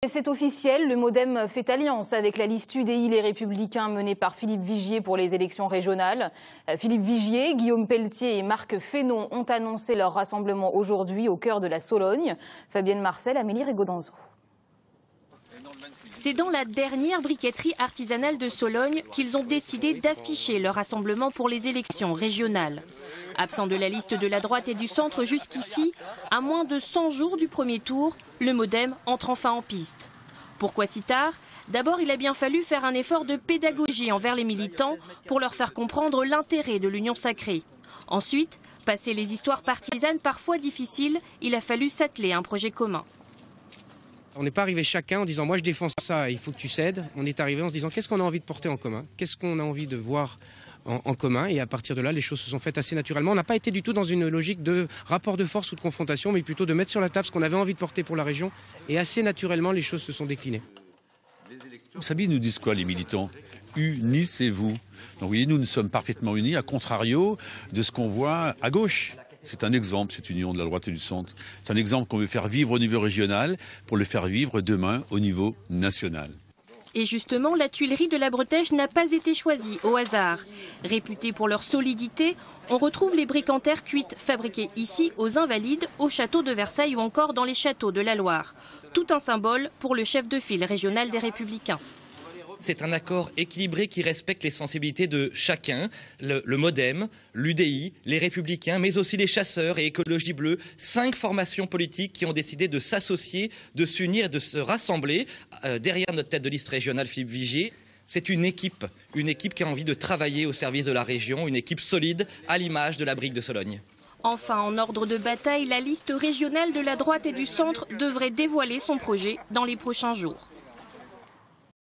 C'est officiel, le MoDem fait alliance avec la liste UDI Les Républicains menée par Philippe Vigier pour les élections régionales. Philippe Vigier, Guillaume Pelletier et Marc Fesneau ont annoncé leur rassemblement aujourd'hui au cœur de la Sologne. Fabienne Marcel, Amélie Rigaudinzo. C'est dans la dernière briqueterie artisanale de Sologne qu'ils ont décidé d'afficher leur rassemblement pour les élections régionales. Absent de la liste de la droite et du centre jusqu'ici, à moins de 100 jours du premier tour, le MoDem entre enfin en piste. Pourquoi si tard ? D'abord, il a bien fallu faire un effort de pédagogie envers les militants pour leur faire comprendre l'intérêt de l'union sacrée. Ensuite, passer les histoires partisanes parfois difficiles, il a fallu s'atteler à un projet commun. On n'est pas arrivé chacun en disant « moi je défends ça, il faut que tu cèdes ». On est arrivé en se disant « qu'est-ce qu'on a envie de porter en commun ? Qu'est-ce qu'on a envie de voir en commun ?» Et à partir de là, les choses se sont faites assez naturellement. On n'a pas été du tout dans une logique de rapport de force ou de confrontation, mais plutôt de mettre sur la table ce qu'on avait envie de porter pour la région. Et assez naturellement, les choses se sont déclinées. Vous savez, ils nous disent quoi les militants ? Unissez-vous. Donc vous voyez, nous sommes parfaitement unis, à contrario de ce qu'on voit à gauche. C'est un exemple, cette union de la droite et du centre. C'est un exemple qu'on veut faire vivre au niveau régional pour le faire vivre demain au niveau national. Et justement, la Tuilerie de la Bretèche n'a pas été choisie au hasard. Réputée pour leur solidité, on retrouve les briques en terre cuite fabriquées ici aux Invalides, au château de Versailles ou encore dans les châteaux de la Loire. Tout un symbole pour le chef de file régional des Républicains. C'est un accord équilibré qui respecte les sensibilités de chacun, le MoDem, l'UDI, les Républicains, mais aussi les chasseurs et Écologie Bleue, 5 formations politiques qui ont décidé de s'associer, de s'unir et de se rassembler derrière notre tête de liste régionale Philippe Vigier. C'est une équipe qui a envie de travailler au service de la région, une équipe solide à l'image de la brique de Sologne. Enfin, en ordre de bataille, la liste régionale de la droite et du centre devrait dévoiler son projet dans les prochains jours.